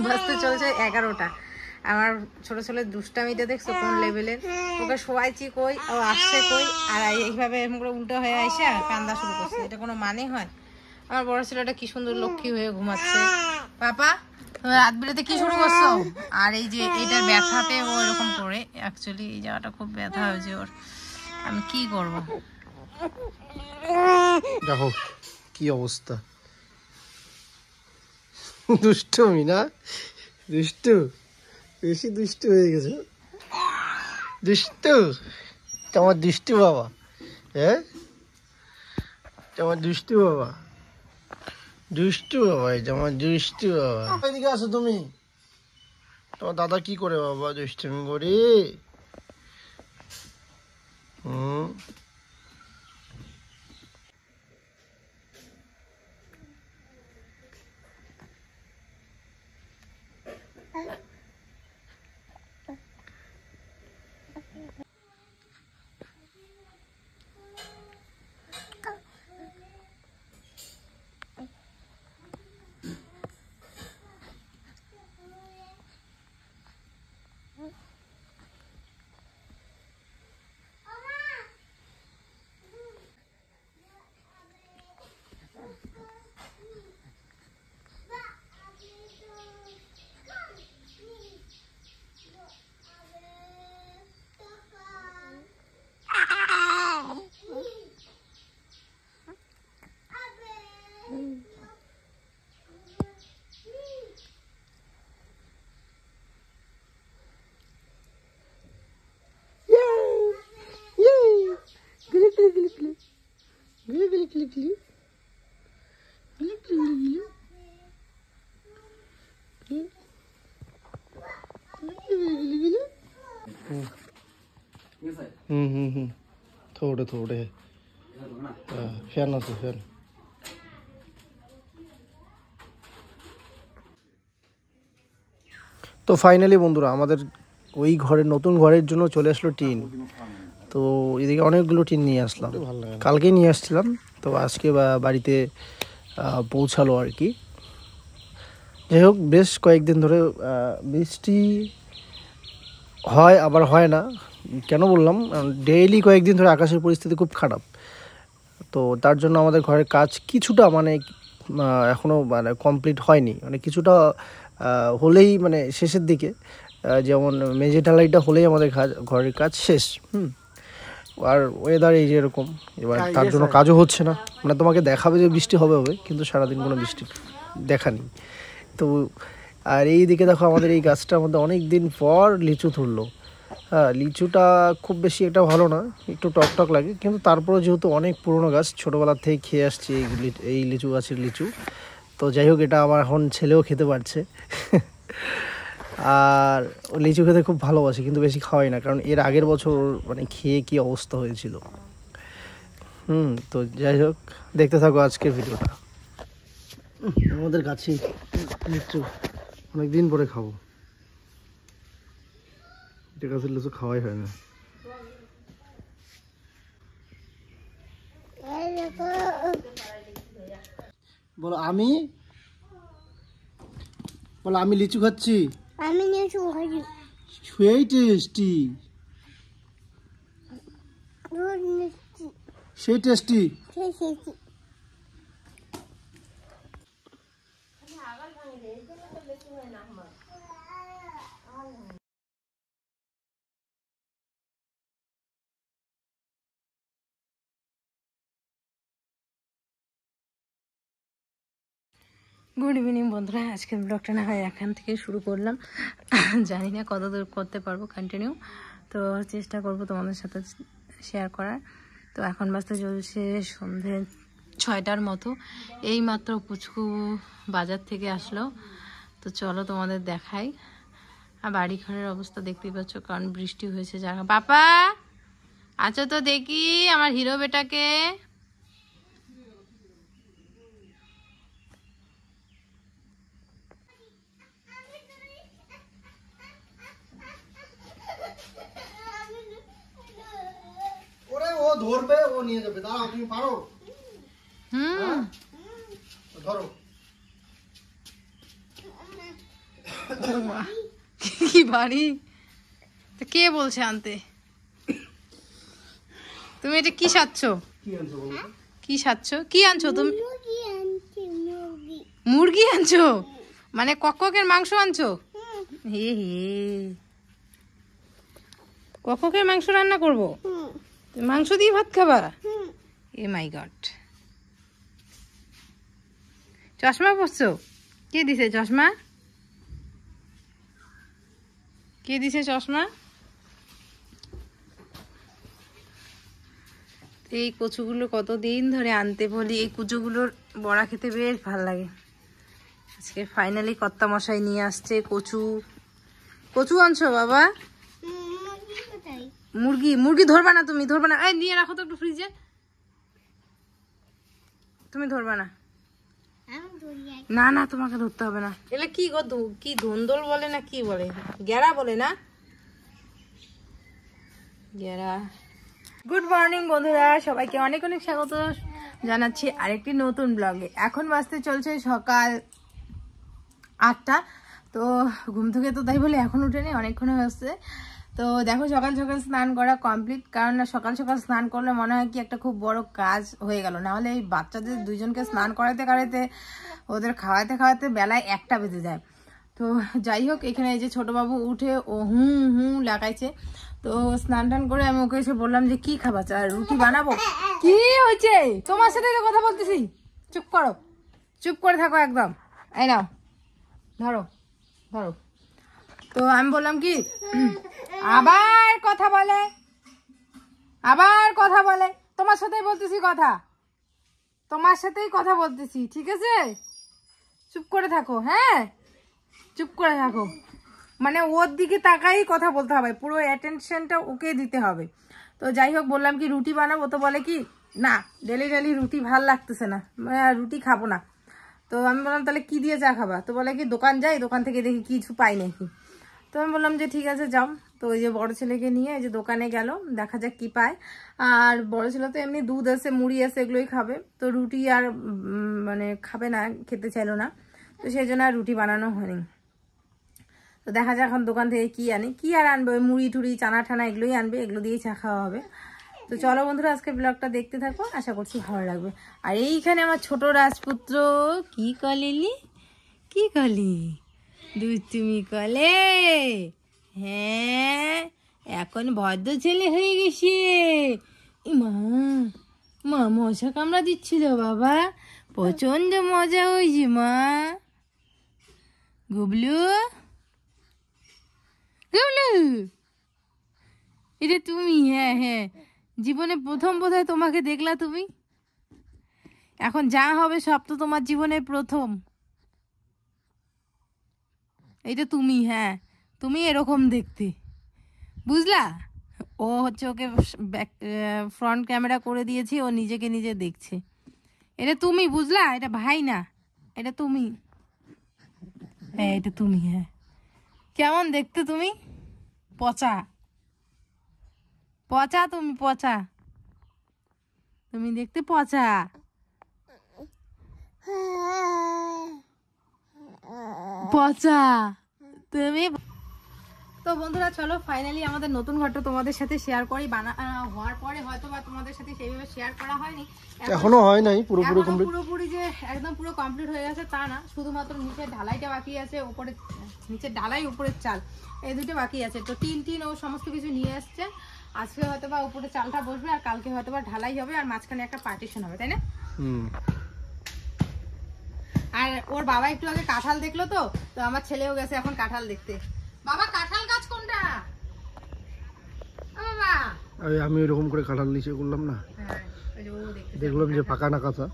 বাজতে চলছে 11টা। আমার ছোট ছেলের দুষ্টামিটা দেখছো কোন লেভেলের, ওকে শোয়াইছি কই, ও আসছে কই, আর এইভাবে এরকম করে উল্টো হয়ে আইসা কান্দা শুরু করছে। এটা কোনো মানে হয়? আমার বড় ছেলেটা কি সুন্দর লক্ষ্মী হয়ে ঘুমাচ্ছে। পাপা রাত বেলাতে কি শুরু করছো? আর এই যে এটার ব্যথাতে ও এরকম করে, অ্যাকচুয়ালি এই জায়গাটা খুব ব্যথা হয়েছে ওর, আমি কি করবো? দেখো কি অবস্থা, দুষ্টুমি না, দুষ্টু, বেশি দুষ্টু হয়ে গেছে, দুষ্টু, তোমার দুষ্টু বাবা, হ্যাঁ তোমার দুষ্টু বাবা, দুষ্টু বাবা, তোমার দুষ্টু বাবা। এদিকে আসো তুমি, তোমার দাদা কি করে বাবা দুষ্টুমি করি? थोड़े थोड़े फैन আছে फैन। তো ফাইনালি বন্ধুরা আমাদের ওই ঘরের নতুন ঘরের জন্য চলে আসলো টিন। তো এদিকে অনেকগুলো টিন নিয়ে আসলাম, কালকেই নিয়ে আসছিলাম, তো আজকে বাড়িতে পৌঁছালো আর কি। যাই হোক বেশ কয়েকদিন ধরে বৃষ্টি হয় আবার হয় না, কেন বললাম, ডেইলি কয়েকদিন ধরে আকাশের পরিস্থিতি খুব খারাপ। তো তার জন্য আমাদের ঘরের কাজ কিছুটা মানে এখনও মানে কমপ্লিট হয়নি, মানে কিছুটা হলেই মানে শেষের দিকে, যেমন মেঝে ঢালাইটা হলেই আমাদের ঘরের কাজ শেষ। আর ওয়েদার এই যে এরকম, এবার তার জন্য কাজও হচ্ছে না, মানে তোমাকে দেখাবে যে বৃষ্টি হবে হবে, কিন্তু সারাদিন কোনো বৃষ্টি দেখা নেই। তো আর এই দিকে দেখো আমাদের এই গাছটার মধ্যে অনেক দিন পর লিচু ধরলো। হ্যাঁ, লিচুটা খুব বেশি একটা ভালো না, একটু টক টক লাগে, কিন্তু তারপরে যেহেতু অনেক পুরনো গাছ, ছোটোবেলার থেকে খেয়ে আসছি এই লিচু গাছের লিচু, তো যাই হোক এটা আমার এখন ছেলেও খেতে পারছে। আর লিচু খেতে খুব ভালোবাসে, কিন্তু বেশি খাওয়াই না, কারণ এর আগের বছর মানে খেয়ে কি অবস্থা হয়েছিল। তো যাই হোক দেখতে থাকো আজকের ভিডিওটা। আমাদের গাছে লিচু অনেকদিন পরে খাবো, এটা গাছের লিচু খাওয়াই হয় না। বলো আমি, বলো আমি লিচু খাচ্ছি, আমি লিচু খাচ্ছি, সেই টেস্টি, সেই টেস্টি। গুড ইভিনিং বন্ধুরা, আজকের ব্লগটা না হয় এখান থেকে শুরু করলাম, জানি না কত দূর করতে পারবো কন্টিনিউ, তো চেষ্টা করব তোমাদের সাথে শেয়ার করার। তো এখন বাজতে চলছে সন্ধে 6টার মতো, এই মাত্র পুচকু বাজার থেকে আসলো, তো চলো তোমাদের দেখাই। আর বাড়ি ঘরের অবস্থা দেখতেই পাচ্ছ, কারণ বৃষ্টি হয়েছে জায়গা। বাবা আছো তো দেখি আমার হিরো বেটাকে, ও ধরবে, ও নিয়ে যাবে, দাঁড়াও তুমি পারো, ধরো। কি বাড়ি? তো কে বলছে আনতে? তুমি এটা কি সাচ্ছ? কি সাচ্ছ? কি আনছো তুমি? মুরগি আনছো? মানে কক্কের মাংস আনছো? হে হে, কক্কের মাংস রান্না করবো? মাংস দিয়ে ভাত খাবা? এ মাই গড। চশমা পরছো? কে দিছে চশমা? কে দিছে চশমা? এই কচুগুলো কতদিন ধরে আনতে বলি, এই কচুগুলোর বড়া খেতে বেশ ভাল লাগে। আজকে ফাইনালি কর্তা মশাই নিয়ে আসছে কচু। কচু আনছো বাবা? মুরগি? মুরগি ধরবা না তুমি, ধরবা না। এই নিয়ে রাখো তো একটু ফ্রিজে। তুমি ধরবা না। না না, তোমাকে ধরতে হবে না। এগুলো কি গো, কি ধুন্দল বলে না কি বলে? গেরা বলে না? গেরা। গুড মর্নিং বন্ধুরা, সবাইকে অনেক অনেক স্বাগত জানাচ্ছি আরেকটি নতুন ব্লগে। এখন বাজতে চলছে সকাল 8টা। তো ঘুম থেকে তো তাই বলে এখন উঠে নেই, অনেকক্ষণ হচ্ছে। তো দেখো সকাল সকাল স্নান করা কমপ্লিট, কারণ সকাল সকাল স্নান করলে মনে হয় কি একটা খুব বড় কাজ হয়ে গেল। নাহলে এই বাচ্চাদের দুইজনকে স্নান করাতে করাতে, ওদের খাওয়াতে খাওয়াতে বেলায় 1টা বেজে যায়। তো যাই হোক, এখানে এই যে ছোটবাবু উঠে ও হুঁ লাগাইছে। তো স্নান টান করে আমি ওকে এসে বললাম যে কি খাবা, চা রুটি বানাবো? কি হয়েছে? তোমার সাথে তো কথা বলতেছি, চুপ করো, চুপ করে থাকো একদম। এই নাও ধরো ধরো। তো আমি বললাম কি, আবার কথা বলে, আবার কথা বলে। তোমার সাথেই বলতেছি কথা, তোমার সাথেই কথা বলতেছি, ঠিক আছে? চুপ করে থাকো, হ্যাঁ চুপ করে থাকো। মানে ওর দিকে তাকাই কথা বলতে হবে, পুরো অ্যাটেনশনটা ওকে দিতে হবে। তো যাই হোক, বললাম কি রুটি বানাবো, তো বলে কি না ডেলি ডেলি রুটি ভাল লাগতেছে না, রুটি খাবো না। তো আমি বললাম তাহলে কি দিয়ে চা খাবা? তো বলে কি দোকান যাই, দোকান থেকে দেখি কিছু পাই নাকি। তো আমি বললাম যে ঠিক আছে যাও। তো ওই যে বড় ছেলেকে নিয়ে এই যে দোকানে গেল, দেখা যাক কি পায়। আর বড় ছেলে তো এমনি দুধ আছে মুড়ি আছে এগুলোই খাবে, তো রুটি আর মানে খাবে না, খেতে চাইলো না। তো সেই জন্য আর রুটি বানানো হয়নি। তো দেখা যাক এখন দোকান থেকে কি আনি, কি আর আনবে, ওই মুড়ি টুড়ি চানা ঠানা এগুলোই আনবে, এগুলো দিয়েই চা খাওয়া হবে। তো চলো বন্ধুরা, আজকে ব্লগটা দেখতে থাকো, আশা করছি ভালো লাগবে। আর এইখানে আমার ছোট রাজপুত্র, কি কলিলি, কি কলি দুষ্টুমি কলে? হ্যাঁ, এখন ভদ্র ছেলে হয়ে গেছে। মা মা মশা কামড়া দিচ্ছিল বাবা, প্রচন্ড মজা হয়েছে মা। গুবলু, গুবলু, এটা তুমি? হ্যাঁ হ্যাঁ, জীবনে প্রথম বোধহয় তোমাকে দেখলা তুমি। এখন যা হবে সব তো তোমার জীবনে প্রথম। এইটা তুমি? হ্যাঁ, তুমি এরকম দেখতে, বুঝলা? ও হচ্ছে ওকে ফ্রন্ট ক্যামেরা করে দিয়েছি, ও নিজেকে নিজে দেখছে। এটা তুমি, বুঝলা? এটা ভাই না, এটা তুমি। হ্যাঁ এটা তুমি। হ্যাঁ, কেমন দেখতে তুমি? পচা পচা, তুমি পচা, তুমি দেখতে পচা। পচা তুমি। তো বন্ধুরা চলো ফাইনালি আমাদের নতুন ঘরটা তোমাদের সাথে শেয়ার করি। হওয়ার পরে হয়তো বা তোমাদের সাথে সেইভাবে শেয়ার করা হয়নি, এখনো হয় নাই পুরোপুরি কমপ্লিট। পুরোপুরি যে একদম পুরো কমপ্লিট হয়ে গেছে তা না, শুধুমাত্র নিচের ঢালাইটা বাকি আছে, উপরে নিচের ঢালাই উপরের চাল এই দুটো বাকি আছে। তো টিন ও সমস্ত কিছু নিয়ে আসছে। আজকে হয়তো বা উপরে চালটা বসবে, আর কালকে হয়তো বা ঢালাই হবে, আর মাঝখানে একটা পার্টিশন হবে, তাই না? আর ওর বাবা একটু আগে কাঁঠাল দেখলো, তো তো আমার ছেলেও গেছে এখন কাঁঠাল দেখতে। বাবা কাঁঠাল গাছ কোনটা? বাবা আমি ওইরকম করে কাঁঠাল নিচে করলাম না, দেখলাম যে পাকা না কাঁচা,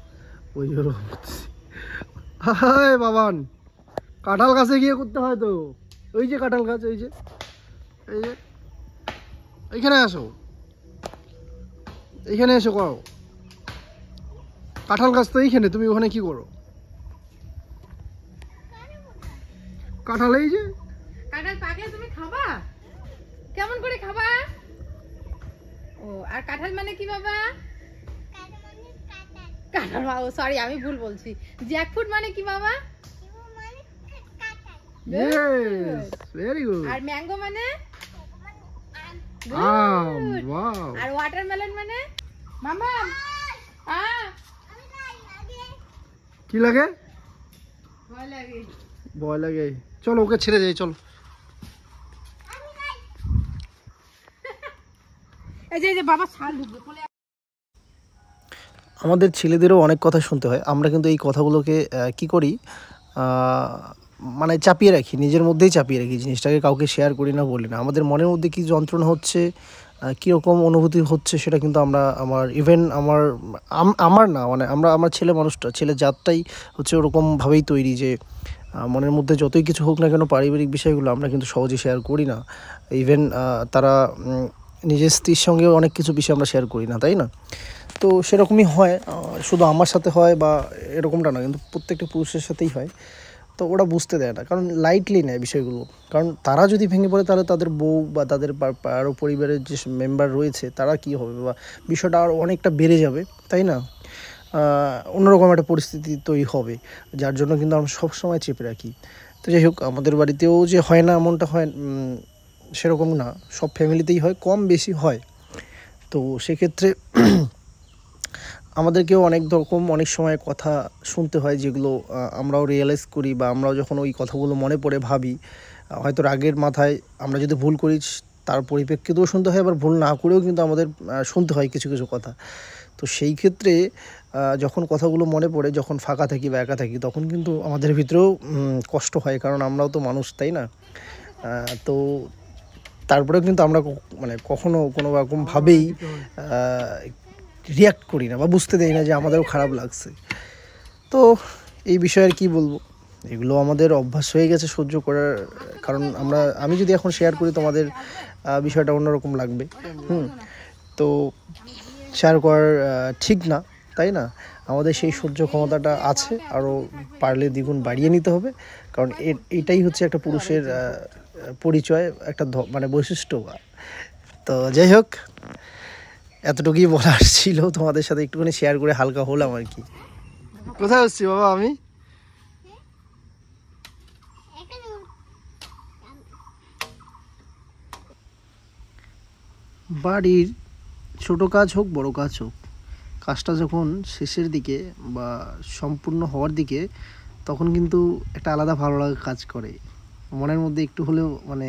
ওই ওরকম করতেছি। হায় বাবান, কাঁঠাল গাছে গিয়ে করতে হয় তো। ওই যে কাঁঠাল গাছ, এই যে এই যে এইখানে আসো, এইখানে এসো করো। কাঁঠাল গাছ তো এইখানে, তুমি ওখানে কি করো? কাঁঠাল এই যে কাঁঠাল পাকলে তুমি খাবা? কেমন করে খাবা? ও, আর কাঁঠাল মানে কি বাবা? কাঁঠাল, সরি আমি ভুল বলছি। জ্যাকফ্রুট মানে কি বাবা? Yes, very good. আর ম্যাঙ্গো মানে আম, wow. আর ওয়াটারমেলন মানে মামা কি লাগে? ভয় লাগে। ভয় লাগে। চলো ওকে ছেড়ে যাই, চলো। এই যে বাবা ছাল ঢুকবে বলে। আমাদের ছেলেদেরও অনেক কথা শুনতে হয়। আমরা কিন্তু এই কথাগুলোকে কি করি, মানে চাপিয়ে রাখি, নিজের মধ্যেই চাপিয়ে রাখি জিনিসটাকে, কাউকে শেয়ার করি না, বলি না। আমাদের মনের মধ্যে কী যন্ত্রণা হচ্ছে, কীরকম অনুভূতি হচ্ছে, সেটা কিন্তু আমার ইভেন আমার না, মানে আমার ছেলে মানুষটা, ছেলে জাতটাই হচ্ছে ওরকমভাবেই তৈরি যে মনের মধ্যে যতই কিছু হোক না কেন, পারিবারিক বিষয়গুলো আমরা কিন্তু সহজে শেয়ার করি না। ইভেন তারা নিজের স্ত্রীর সঙ্গেও অনেক কিছু বিষয় আমরা শেয়ার করি না, তাই না? তো সেরকমই হয়, শুধু আমার সাথে হয় বা এরকমটা না, কিন্তু প্রত্যেকটা পুরুষের সাথেই হয়। তো ওরা বুঝতে দেয় না, কারণ লাইটলি নেয় বিষয়গুলো। কারণ তারা যদি ভেঙে পড়ে, তাহলে তাদের বউ বা তাদের আরও পরিবারের যে মেম্বার রয়েছে তারা কী হবে, বা বিষয়টা আরও অনেকটা বেড়ে যাবে, তাই না? অন্যরকম একটা পরিস্থিতি তৈরি হবে, যার জন্য কিন্তু আমরা সবসময় চেপে রাখি। তো যাই হোক, আমাদের বাড়িতেও যে হয় না এমনটা হয় সেরকম না, সব ফ্যামিলিতেই হয়, কম বেশি হয়। তো সেক্ষেত্রে আমাদেরকেও অনেক সময় কথা শুনতে হয়, যেগুলো আমরাও রিয়েলাইজ করি, বা আমরাও যখন ওই কথাগুলো মনে পড়ে ভাবি, হয়তো রাগের মাথায় আমরা যদি ভুল করি তার পরিপ্রেক্ষিতেও শুনতে হয়, আবার ভুল না করেও কিন্তু আমাদের শুনতে হয় কিছু কিছু কথা। তো সেই ক্ষেত্রে যখন কথাগুলো মনে পড়ে, যখন ফাঁকা থাকি বা একা থাকি, তখন কিন্তু আমাদের ভিতরেও কষ্ট হয়, কারণ আমরাও তো মানুষ, তাই না? তো তারপরেও কিন্তু আমরা মানে কখনো কোনো রকমভাবেই রিয়াক্ট করি না বা বুঝতে দেই না যে আমাদেরও খারাপ লাগছে। তো এই বিষয়ে আর কী বলবো, এগুলো আমাদের অভ্যাস হয়ে গেছে সহ্য করার, কারণ আমি যদি এখন শেয়ার করি তোমাদের বিষয়টা অন্যরকম লাগবে। তো শেয়ার করার ঠিক না, তাই না? আমাদের সেই সহ্য ক্ষমতাটা আছে, আরও পারলে দ্বিগুণ বাড়িয়ে নিতে হবে, কারণ এটাই হচ্ছে একটা পুরুষের পরিচয়, একটা মানে বৈশিষ্ট্য। তো যাই হোক, এতটুকুই বলার ছিল, তোমাদের সাথে একটুখানি শেয়ার করে হালকা হলাম আর কি। কোথায় হচ্ছি বাবা আমি? বাড়ির ছোট কাজ হোক বড় কাজ হোক, কাজটা যখন শেষের দিকে বা সম্পূর্ণ হওয়ার দিকে, তখন কিন্তু একটা আলাদা ভালো লাগা কাজ করে মনের মধ্যে, একটু হলেও মানে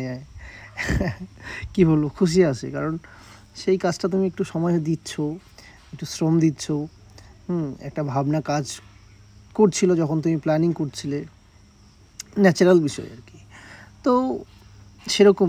কী বলবো, খুশি আসে, কারণ সেই কাজটা তুমি একটু সময় দিচ্ছ, একটু শ্রম দিচ্ছ, একটা ভাবনা কাজ করছিল যখন তুমি প্ল্যানিং করছিলে, ন্যাচারাল বিষয় আর কি। তো সেরকম